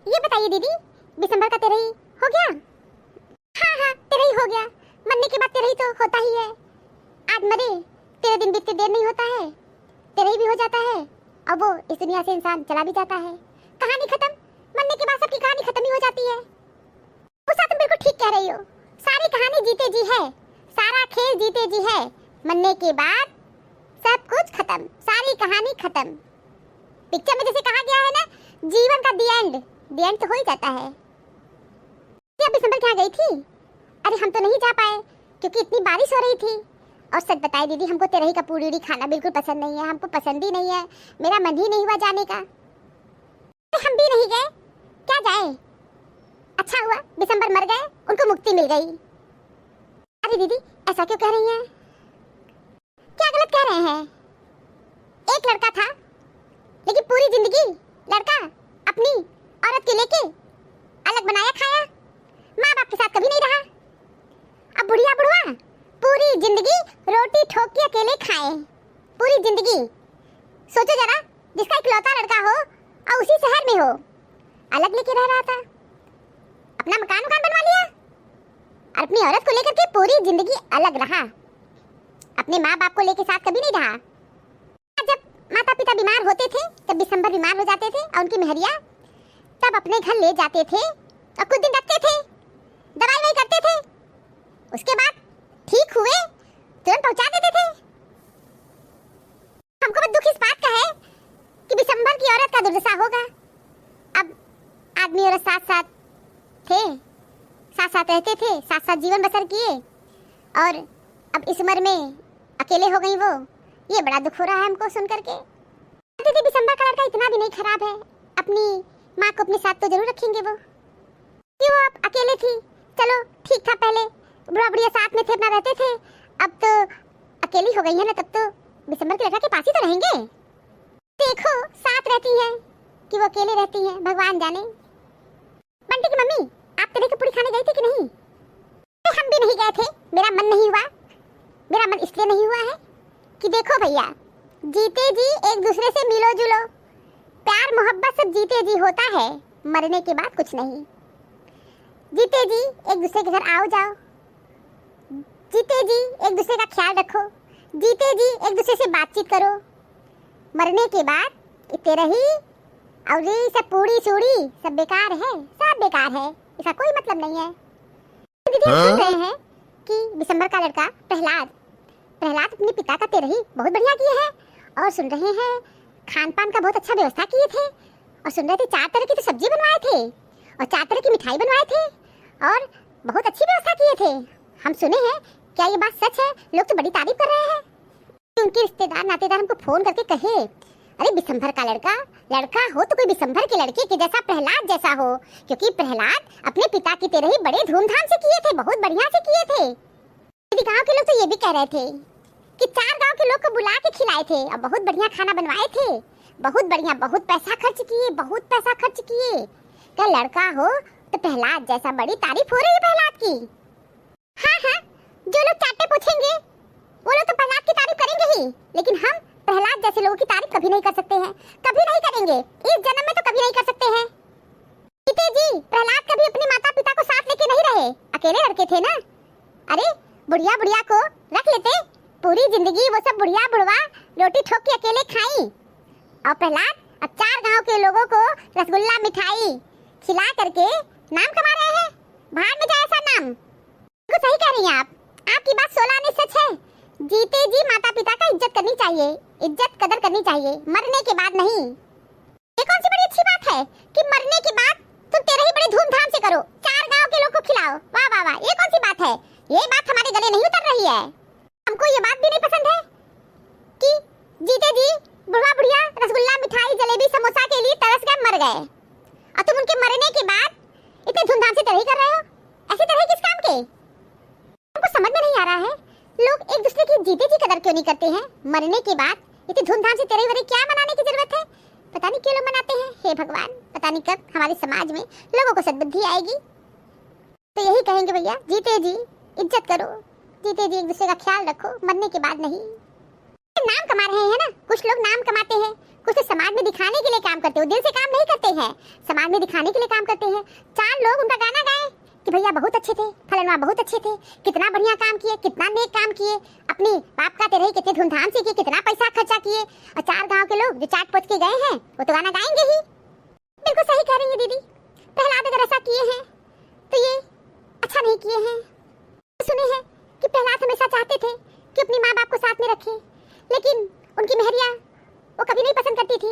ये बताइए दीदी, दिसंबर का तेरह ही हो गया? हाँ हाँ, तेरह ही हो गया। मरने के बाद तेरह ही तो होता ही है। आज मरे, तेरह दिन बीतते देर नहीं होता है, तेरह ही भी हो जाता है और वो इस दुनिया से इंसान चला भी जाता है। कहानी खत्म। मरने के बाद सबकी कहानी खत्म ही हो जाती है। उषा, तुम बिल्कुल ठीक कह रही हो। सारी कहानी जीते जी है, सारा खेल जीते जी है। मरने के बाद सब कुछ खत्म, सारी कहानी खत्म। पिक्चर में जैसे कहा गया है ना, जीवन का दी एंड तो हो ही जाता है। अब दिसंबर क्या गई थी? अरे हम तो नहीं जा पाए क्योंकि इतनी बारिश हो रही थी। और सच बताए दीदी, हमको तेरही का पूरी उड़ी खाना बिल्कुल पसंद नहीं है, हमको पसंद ही नहीं है। मेरा मन ही नहीं हुआ जाने का। हम भी नहीं गए, क्या जाए। अच्छा हुआ दिसंबर मर गए, उनको मुक्ति मिल गई। अरे दीदी, ऐसा क्यों कह रही हैं? क्या गलत कह रहे हैं? एक लड़का था, लेकिन पूरी जिंदगी लड़का अपनी औरत के लेके अलग बनाया खाया, माँ बाप के साथ कभी नहीं रहा। अब बुढ़िया बुढ़वा पूरी जिंदगी रोटी ठोक के अकेले खाए, पूरी जिंदगी। सोचो जरा, जिसका इकलौता लड़का हो और उसी शहर में हो, अलग लेके रह रहा था, अपना मकान बनवा लिया और अपनी औरत को लेकर के पूरी जिंदगी अलग रहा, अपने माँ बाप को लेके साथ कभी नहीं रहा। जब माता पिता बीमार होते थे, तब दिसंबर बीमार हो जाते थे और उनकी मेहरिया तब अपने घर ले जाते थे और कुछ दिन रखते थे, दवाई वही करते थे, उसके बाद ठीक हुए तुरंत पहुंचा देते थे। हमको बस दुख इस बात का है कि दिसंबर की औरत का दुर्दशा होगा। अब आदमी औरत साथ साथ थे, साथ साथ रहते थे, साथ साथ जीवन बसर किए और अब इस उम्र में अकेले हो गई वो। ये बड़ा दुख हो रहा है हमको सुन करके। दीदी, दिसंबर का लड़का इतना भी नहीं खराब है, अपनी माँ को अपने साथ तो जरूर रखेंगे वो। क्यों, आप अकेले थी, चलो ठीक था, पहले बुढ़ा बुढ़िया साथ में थे, अपना रहते थे, अब तो अकेली हो गई है ना, तब तो दिसंबर के लड़का के पास ही तो रहेंगे। देखो, साथ रहती है कि वो अकेले रहती है, भगवान जाने। बंटी की मम्मी, आप तेरे की पूरी खाने गई थी कि नहीं? हम भी नहीं गए थे, मेरा मन नहीं हुआ। मेरा मन इसलिए नहीं हुआ है कि देखो भैया, जीते जी एक दूसरे से मिलो जुलो, प्यार मोहब्बत सब जीते जी होता है, मरने के बाद कुछ नहीं। जीते जी एक दूसरे के घर आओ जाओ, जीते जी एक दूसरे का ख्याल रखो, जीते जी एक दूसरे से बातचीत करो। मरने के बाद तेरा ही और ये सब पूरी चूड़ी सब बेकार है, सब बेकार है, इसका कोई मतलब नहीं है। दीदी, सुन रहे हैं कि दिसंबर का लड़का प्रहलाद अपने पिता का तेरही बहुत बढ़िया किए हैं, और सुन रहे हैं खान पान का बहुत अच्छा व्यवस्था किए थे, और सुन रहे थे 4 तरह की तो सब्जी बनवाए थे और 4 तरह की मिठाई बनवाए थे और बहुत अच्छी व्यवस्था किए थे। हम सुने हैं, क्या ये बात सच है? लोग तो बड़ी तारीफ कर रहे हैं। उनके रिश्तेदार नातेदार हमको फोन करके कहे, अरे दिसंबर का लड़का हो तो कोई दिसंबर के लड़के के जैसा, प्रहलाद जैसा हो, क्योंकि प्रहलाद अपने पिता की तरह ही बड़े धूमधाम से किए थे, बहुत बढ़िया से किए थे। गाँव के लोग तो ये भी कह रहे थे कि 4 गांव के लोग को बुला के खिलाए थे और बहुत बढ़िया खाना बनवाए थे, बहुत बढ़िया, बहुत पैसा खर्च किए। क्या लड़का हो तो प्रहलाद जैसा, बड़ी तारीफ हो रही है प्रहलाद की। हाँ, जो लोग चाटे पूछेंगे वो लोग तो प्रहलाद की तारीफ करेंगे ही, लेकिन हम प्रहलाद जैसे लोगों की तारीफ कभी नहीं कर सकते हैं, कभी नहीं करेंगे, इस जन्म में तो कभी नहीं कर सकते हैं। जीते जी प्रहलाद कभी अपने माता पिता को साथ लेके नहीं रहे, अकेले लड़के थे ना। अरे बुढ़िया को रख लेते, पूरी जिंदगी वो सब बुढ़िया बुढ़वा रोटी ठोक के अकेले खाई, और प्रहलाद अब 4 गांव के लोगों को रसगुल्ला मिठाई खिला करके नाम कमा रहे हैं। भाड़ में जाए ऐसा नाम। तो सही कह रही हैं आप, आपकी बात 16 आने सच है। जीते जी माता पिता का इज्जत करनी चाहिए, इज्जत कदर करनी चाहिए, मरने के बाद नहीं। ये कौन सी बड़ी अच्छी बात है कि मरने के बाद तुम तेरे ही बड़े धूमधाम से करो, 4 गांव के लोग को खिलाओ, वाह वाह वाह, ये कौन सी बात है? ये बात हमारे गले नहीं उतर रही है। हमको ये बात भी नहीं पसंद है कि जीते जी बुढ़वा बुढ़िया रसगुल्ला मिठाई जलेबी समोसा के लिए तरस कर मर गए और तुम उनके मरने के बाद इतने धूमधाम से तरही कर रहे हो। ऐसी तरह किस काम के? हमको समझ में नहीं आ रहा है, लोग एक दूसरे की जीते जी कदर क्यों नहीं करते हैं? मरने के बाद इतनी धूमधाम से तरही वरही क्या मनाने की जरूरत है? पता नहीं क्यों लोग मनाते हैं। हे भगवान, पता नहीं कब हमारे समाज में लोगों को सद्बुद्धि आएगी। तो यही कहेंगे भैया, जीते जी इज्जत करो, जीते जी एक दूसरे का ख्याल रखो, मरने के बाद नहीं। नाम कमा रहे हैं ना, कुछ लोग नाम कमाते हैं, कुछ तो समाज में दिखाने के लिए काम करते हो, दिल से काम नहीं करते हैं, समाज में दिखाने के लिए काम करते हैं। 4 लोग उनका गाना गाए कि भैया बहुत अच्छे थे, फलाना बहुत अच्छे थे, कितना बढ़िया काम किए, कितना नेक काम किए, अपनी बाप का तेरे कितने धूमधाम से किए, कितना पैसा खर्चा किए, और 4 गांव के लोग जो चाट पोच के गए हैं वो तो गाना गाएंगे ही। बिल्कुल सही कह रही है दीदी। प्रहलाद अगर ऐसा किए हैं तो ये अच्छा नहीं किए हैं। सुने हैं कि प्रहलाद हमेशा चाहते थे कि अपनी माँ बाप को साथ में रखे, लेकिन उनकी मेहरिया वो कभी नहीं पसंद करती थी,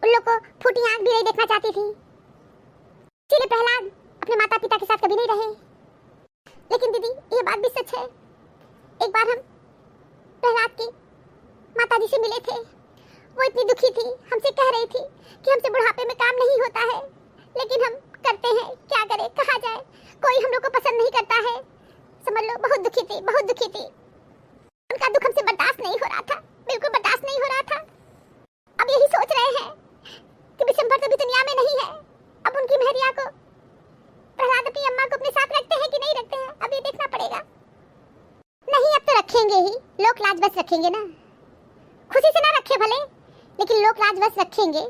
उन लोग को फूटी आंख भी नहीं देखना चाहती थी, इसलिए प्रहलाद अपने माता पिता के साथ कभी नहीं रहे। लेकिन दीदी ये बात भी सच है, एक बार हम प्रहलाद की माता जी से मिले थे, वो इतनी दुखी थी, हमसे कह रही थी कि हमसे बुढ़ापे में काम नहीं होता है, लेकिन हम करते हैं, क्या करें, कहाँ जाए, कोई हम लोग को पसंद नहीं करता है, समझ लो। बहुत दुखी थी, बहुत दुखी थी। उनका दुख हमसे बर्दाश्त नहीं हो रहा था, बिल्कुल बर्दाश्त नहीं हो रहा था। अब यही सोच रहे हैं कि बिशंबर तो भी दुनिया में नहीं है, अब उनकी मेहरिया को, प्रहलाद अपनी अम्मा को अपने साथ रखते हैं कि नहीं रखते हैं, अब ये देखना पड़ेगा। नहीं अब तो रखेंगे ही, लोक लाज बस रखेंगे ना, खुशी से ना रखे भले, लेकिन लोक लाज बस रखेंगे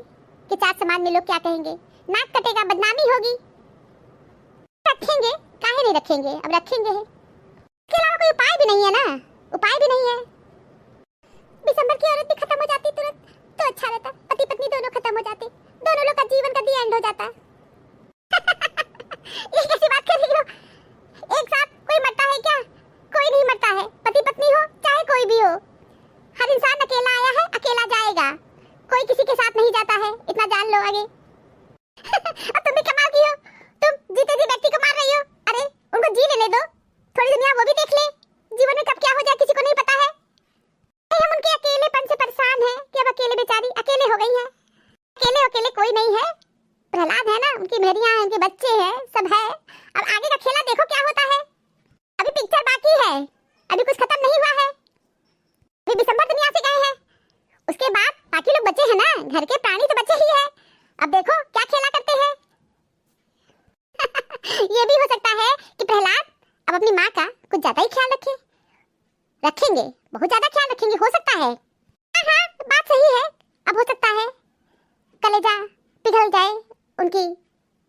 कि 4 समाज में लोग क्या कहेंगे, नाक कटेगा, बदनामी होगी, रखेंगे, काहे नहीं रखेंगे, अब रखेंगे ही। इसके अलावा कोई उपाय भी नहीं है ना, उपाय भी नहीं है। दिसंबर की औरत भी खत्म हो जाती तुरंत तो अच्छा रहता, पति पत्नी दोनों खत्म हो जाते, दोनों लोग का जीवन का दी एंड हो जाता। ये कैसी बात कर रही हो, एक साथ कोई मरता है क्या? कोई नहीं मरता है, पति पत्नी हो चाहे कोई भी हो, हर इंसान अकेला आया है, अकेला जाएगा, कोई किसी के साथ नहीं जाता है, इतना जान लो आगे। अब तुम भी कमाल की हो, तुम जीते जी व्यक्ति को मार रही हो, अरे उनको जी लेने दो, थोड़ी दुनिया वो भी देख ले, जीवन में कब क्या हो जाए किसी को नहीं पता है। हम उनके अकेलेपन से परेशान हैं कि अब अकेले बेचारी अकेले हो गई हैं, अकेले अकेले कोई नहीं है, प्रहलाद है ना, उनकी मेहरियां हैं, उनके बच्चे हैं, सब है। अब आगे का खेला देखो क्या होता है, अभी पिक्चर बाकी है, अभी कुछ खत्म नहीं हुआ है, अभी दिसंबर दुनिया से गए हैं, उसके बाद बाकी लोग बचे हैं ना, घर के प्राणी तो बचे ही है, अब देखो क्या खेला करते हैं। ये भी हो सकता है कि प्रहलाद अब अपनी माँ का कुछ ज्यादा ही ख्याल रखेंगे, बहुत ज्यादा ख्याल रखेंगे, हो सकता है। हाँ, बात सही है, अब हो सकता है कलेजा पिघल जाए उनकी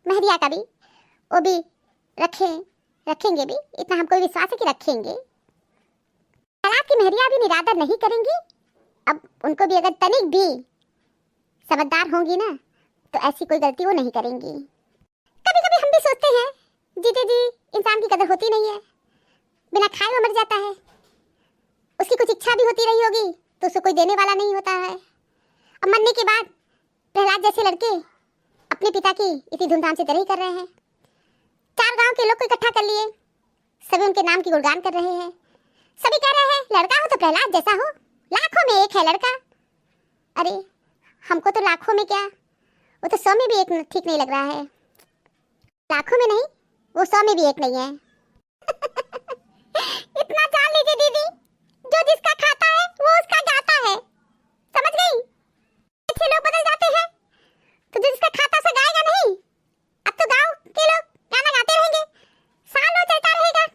मेहरिया का भी, वो भी रखेंगे भी, इतना हमको विश्वास है कि रखेंगे। प्रहलाद की मेहरिया भी निरादर नहीं करेंगी, अब उनको भी अगर तनिक भी समझदार होंगी ना तो ऐसी कोई गलती वो नहीं करेंगी। कभी कभी हम भी सोचते हैं जीते जी इंसान की कदर होती नहीं है, बिना खाए वो मर जाता है, उसकी कुछ इच्छा भी होती रही होगी तो उसको कोई देने वाला नहीं होता है। अब मरने के बाद प्रहलाद जैसे लड़के अपने पिता की इतनी धूमधाम से तरह कर रहे हैं, 4 गांव के लोग को इकट्ठा कर लिए, सभी उनके नाम की गुणगान कर रहे हैं, सभी कह रहे हैं लड़का हो तो प्रहलाद जैसा हो, लाखों में एक है लड़का। अरे हमको तो लाखों में क्या, वो तो 100 में भी एक ठीक नहीं लग रहा है, लाखों में नहीं वो 100 में भी एक नहीं है। इतना जान लीजिए दीदी, जो जिसका खाता है वो उसका गाता है, समझ गई? अच्छे लोग बदल जाते हैं तो जो जिसका खाता से गाएगा नहीं। अब तो गांव के लोग गाना गाते रहेंगे, सालों चलता रहेगा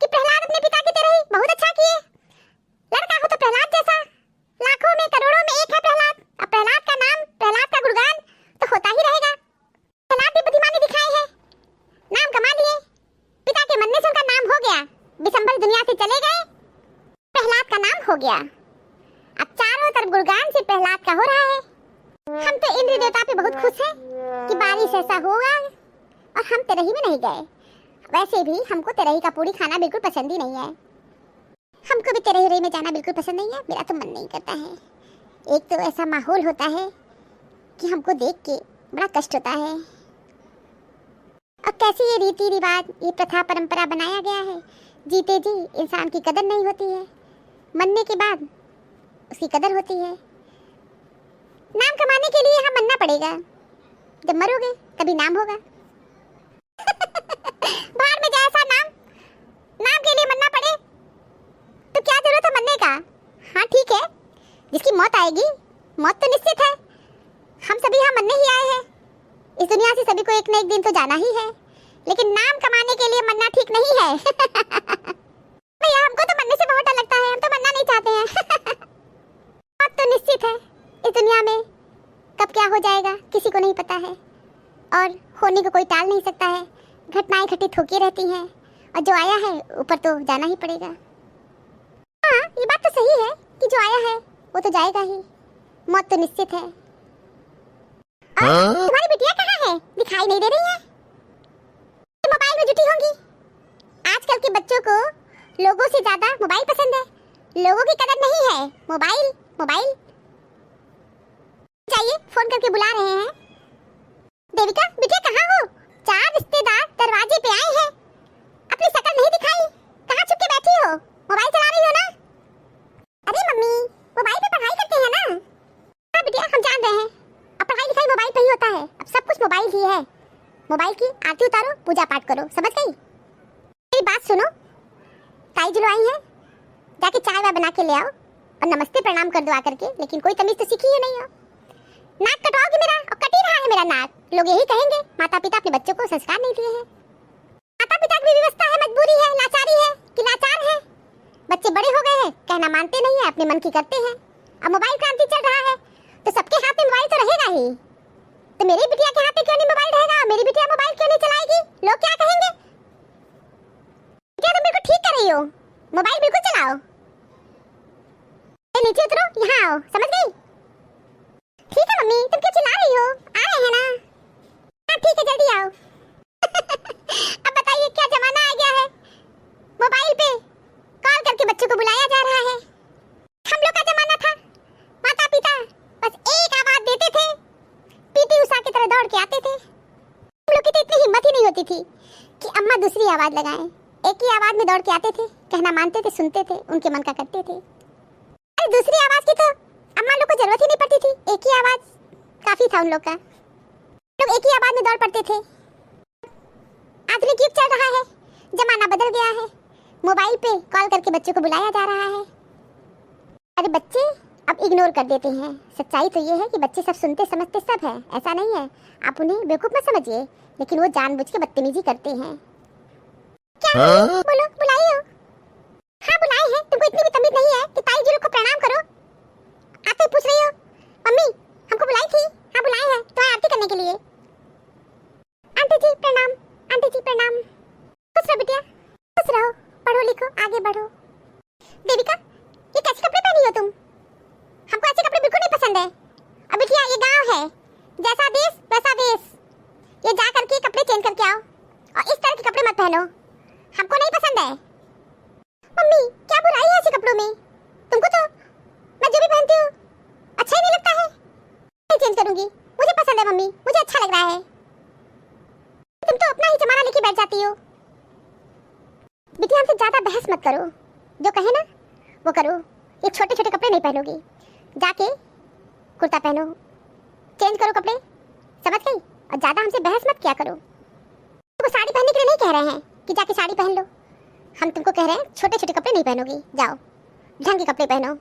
कि प्रहलाद अपने पिता की तरह ही बहुत अच्छा किए, लड़का हो तो प्रहलाद जैसा, लाखों में करोड़ों में एक है प्रहलाद। अब प्रहलाद का नाम, प्रहलाद का गुणगान तो होता ही रहेगा। प्रहलाद भी बुद्धिमानी दिखाए हैं, नाम कमा लिए, पिता के मरने से उनका नाम हो गया, दिसंबर दुनिया से चले गए, प्रहलाद का नाम हो गया, अब चारों तरफ गुणगान से प्रहलाद का हो रहा है। हम तो इंद्र देवता पे बहुत खुश हैं कि बारिश ऐसा होगा, और हम तेरही में नहीं गए। वैसे भी हमको तेरही का पूरी खाना बिल्कुल पसंद ही नहीं है, हमको भी तेरही में जाना बिल्कुल पसंद नहीं है, मेरा तो मन नहीं करता है। एक तो ऐसा माहौल होता है कि हमको देख के बड़ा कष्ट होता है, और कैसे ये रीति रिवाज, ये प्रथा परंपरा बनाया गया है, जीते जी इंसान की कदर नहीं होती है, मरने के बाद उसकी कदर होती है। नाम कमाने के लिए हम मरना पड़ेगा, जब मरोगे तभी नाम होगा। बाहर में जाए ऐसा नाम के लिए मरना पड़े तो क्या जरूरत है मरने का। हाँ ठीक है, जिसकी मौत आएगी, मौत तो निश्चित है, हम सभी यहाँ मरने ही आए हैं, इस दुनिया से सभी को एक न एक दिन तो जाना ही है, लेकिन नाम कमाने के लिए मरना ठीक नहीं है। भैया हमको तो मरने से बहुत डर लगता है, हम तो मरना नहीं चाहते हैं। मौत तो निश्चित है, इस दुनिया में कब क्या हो जाएगा किसी को नहीं पता है, और होने को कोई टाल नहीं सकता है। घटनाएं घटित होती रहती हैं, और जो आया है ऊपर तो जाना ही पड़ेगा। हाँ, ये बात तो सही है कि जो आया है वो तो जाएगा ही, मौत तो निश्चित है। और तुम्हारी बिटिया कहाँ है? दिखाई नहीं दे रही है। मोबाइल में जुटी होंगी। आजकल के बच्चों को लोगों से ज्यादा मोबाइल पसंद है, लोगों की कदर नहीं है। मोबाइल मोबाइल चाहिए, फोन करके बुला रहे हैं। देविका बिटिया कहाँ हो? 4 रिश्तेदार दरवाजे पे आए हैं, अपनी शक्ल नहीं दिखाई, कहाँ छुप के बैठी हो? मोबाइल चला रही हो ना? अरे मम्मी, मोबाइल पे पढ़ाई करते हैं ना। हाँ बिटिया, हम जान रहे हैं, अब पढ़ाई लिखाई मोबाइल पे ही होता है, अब सब कुछ मोबाइल ही है। मोबाइल की आरती उतारो, पूजा पाठ करो, समझ गई? मेरी बात सुनो, ताई जी आई हैं, जाके चाय वाय बना के ले आओ और नमस्ते प्रणाम कर दो आकर के। लेकिन कोई तमीज तो सीखी ही नहीं हो। नाक कटवाओगे मेरा, और कट ही रहा है मेरा नाक। लोग यही कहेंगे माता पिता अपने बच्चों को संस्कार नहीं दिए हैं। माता पिता की व्यवस्था है, मजबूरी है, लाचारी है कि लाचार है। बच्चे बड़े हो गए हैं, कहना मानते नहीं है, अपने मन की करते हैं। अब मोबाइल क्रांति चल रहा है तो सबके हाथ में मोबाइल तो रहेगा ही। तो मेरी बिटिया के हाथ में क्यों नहीं मोबाइल रहेगा? मेरी बिटिया मोबाइल क्यों नहीं चलाएगी? लोग क्या कहेंगे? क्या तुम बिल्कुल ठीक कर रही हो, मोबाइल बिल्कुल चलाओ। नीचे उतरो, यहाँ आओ, समझ गई? ठीक है मम्मी, तुम क्यों चिल्ला रही हो? आ रहे हैं ना? हाँ ठीक है, जल्दी आओ। अब बताइए क्या जमाना आ गया है, मोबाइल पे कॉल करके बच्चों को बुलाया जा रहा है। हम लोग का जमाना था, माता पिता बस एक आवाज देते थे, पीटी उषा की तरह दौड़ के आते थे। हम लोग की तो इतनी हिम्मत ही नहीं होती थी कि अम्मा दूसरी आवाज लगाएं। एक ही आवाज में दौड़ के आते थे, कहना मानते थे, सुनते थे, उनके मन का करते थे। अरे दूसरी आवाज की तो अम्मा लोग को जरूरत ही नहीं पड़ती थी, एक ही आवाज काफी था उन लोग का। लोग एक ही आवाज में दौड़ पड़ते थे। आधुनिक युग चल रहा है, जमाना बदल गया है, मोबाइल पे कॉल करके बच्चों को बुलाया जा रहा है। अरे बच्चे अब इग्नोर कर देते हैं। सच्चाई तो ये है कि बच्चे सब सुनते समझते सब है, ऐसा नहीं है। आप उन्हें बेवकूफ मत समझिए, लेकिन वो जानबूझ के बदतमीजी करते हैं। क्या बोलो, बुलाई हो? हाँ बुलाए हैं, तुमको इतनी भी तमीज नहीं है कि ताई जी लोग को प्रणाम करो? आते ही पूछ रही हो मम्मी हमको बुलाई थी? हाँ बुलाए हैं तुम्हारी आरती करने के लिए। आंटी जी प्रणाम, आंटी जी प्रणाम। खुश रहो बिटिया, खुश रहो, पढ़ो लिखो, आगे बढ़ो। देविका ये कैसे कपड़े पहनी हो तुम? हमको ऐसे कपड़े बिल्कुल नहीं पसंद है। अब बिटिया ये गाँव है, जैसा देश वैसा वेश। ये जा करके कपड़े चेंज करके आओ, और इस तरह के कपड़े मत पहनो, हमको नहीं पसंद है। मम्मी क्या बुराई है ऐसे कपड़ों में? तुमको तो मैं जो भी पहनती हूँ अच्छा ही नहीं लगता है। नहीं चेंज करूंगी, मुझे पसंद है मम्मी, मुझे अच्छा लग रहा है। तुम तो अपना ही जमाना लेके बैठ जाती हो। बिटिया हमसे ज्यादा बहस मत करो, जो कहे ना वो करो। ये छोटे छोटे कपड़े नहीं पहनोगी, जाके कुर्ता पहनो, चेंज करो कपड़े, समझ गई? और ज्यादा हमसे बहस मत किया करो। तुमको साड़ी पहनने के लिए नहीं कह रहे हैं कि जाके साड़ी पहन लो, हम तुमको कह रहे हैं छोटे छोटे कपड़े नहीं पहनोगी, जाओ ढंग के कपड़े पहनो।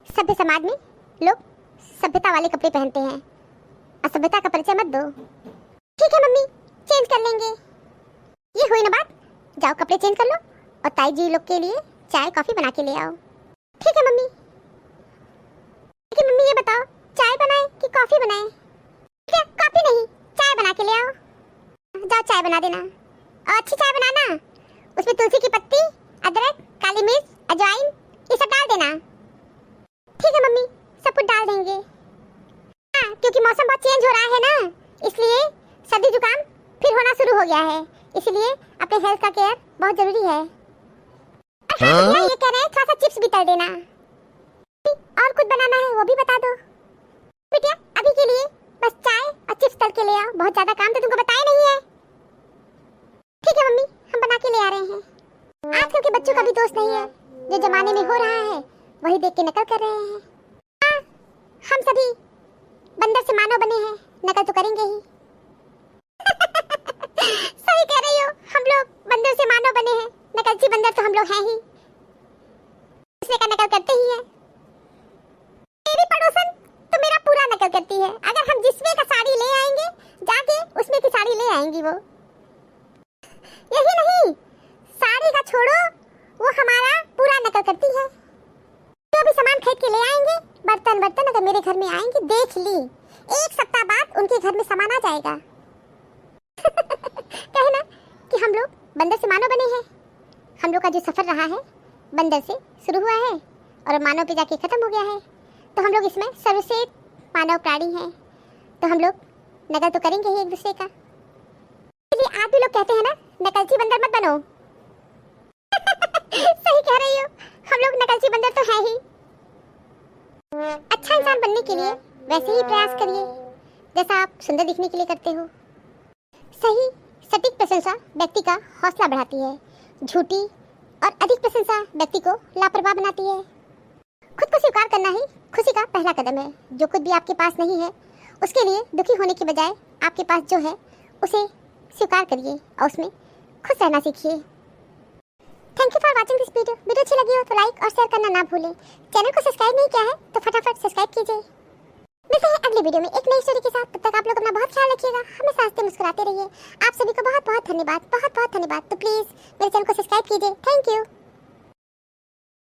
सभ्य समाज में लोग सभ्यता वाले कपड़े पहनते हैं, असभ्यता का परिचय मत दो। ठीक है मम्मी, चेंज कर लेंगे। ये हुई ना बात, जाओ कपड़े चेंज कर लो और ताई जी लोग के लिए चाय कॉफी बना के ले आओ। ठीक है मम्मी। लेकिन मम्मी ये बताओ चाय बनाए कि कॉफी बनाए? क्या कॉफी नहीं, चाय बना के ले आओ। जाओ चाय बना देना, और अच्छी चाय बनाना, उसमें तुलसी की पत्ती, अदरक, काली मिर्च, अजवाइन ये सब डाल देना। ठीक है मम्मी, सब कुछ डाल देंगे। हाँ क्योंकि मौसम बहुत चेंज हो रहा है ना, इसलिए सर्दी जुकाम फिर होना शुरू हो गया है, इसलिए अपने हेल्थ का केयर बहुत जरूरी है। हाँ ये कह रहे हैं थोड़ा सा चिप्स भी तल देना, और कुछ बनाना है वो भी बता दो। बेटिया अभी के लिए बस चाय और चिप्स तल के ले आओ, बहुत ज्यादा काम तो तुमको बताया नहीं है। ठीक है मम्मी, हम बना के ले आ रहे हैं। आजकल के बच्चों का भी दोस्त नहीं है, जो जमाने में हो रहा है वही देख के नकल कर रहे हैं। हाँ, हम सभी बंदर से मानव बने हैं, नकल तो करेंगे ही। सही कह रही हो, हम लोग बंदर से मानव बने हैं, नकलची बंदर तो हम लोग हैं ही, दूसरे का नकल करते ही हैं। मेरी पड़ोसन तो मेरा पूरा नकल करती है, अगर हम जिसमें का साड़ी ले आएंगे जाके उसमें की साड़ी ले आएंगी वो। यही नहीं, साड़ी का छोड़ो, वो हमारा पूरा नकल करती है। जो भी सामान खरीद के ले आएंगे, बर्तन अगर मेरे घर में आएंगे, देख ली 1 सप्ताह बाद उनके घर में सामान आ जाएगा। कहे ना कि हम लोग बंदर से मानव बने हैं। हम लोग का जो सफर रहा है बंदर से शुरू हुआ है और मानव पे जाके खत्म हो गया है। तो हम लोग इसमें सर्वश्रेष्ठ मानव प्राणी हैं, तो हम लोग नकल तो करेंगे ही एक दूसरे का। इसलिए आप भी लोग कहते हैं ना, नकलची बंदर मत बनो। सही कह रही हो, हम लोग नकलची बंदर तो है ही। अच्छा इंसान बनने के लिए वैसे ही प्रयास करिए जैसा आप सुंदर दिखने के लिए करते हो। सही सटीक प्रशंसा व्यक्ति का हौसला बढ़ाती है, झूठी और अधिक प्रशंसा व्यक्ति को लापरवाह बनाती है। खुद को स्वीकार करना ही खुशी का पहला कदम है। जो कुछ भी आपके पास नहीं है उसके लिए दुखी होने के बजाय आपके पास जो है उसे स्वीकार करिए और उसमें खुश रहना सीखिए। Thank you for watching this video. Video अच्छी लगी हो तो लाइक और शेयर करना ना भूलें। चैनल को सब्सक्राइब नहीं किया है तो फटाफट सब्सक्राइब कीजिए। मिलते हैं अगली वीडियो में एक नई स्टोरी के साथ। तब तक आप लोग अपना बहुत ख्याल रखिएगा, हमेशा हंसते मुस्कुराते रहिए। आप सभी को बहुत बहुत धन्यवाद, बहुत बहुत धन्यवाद। तो प्लीज़ मेरे चैनल को सब्सक्राइब कीजिए। Thank you.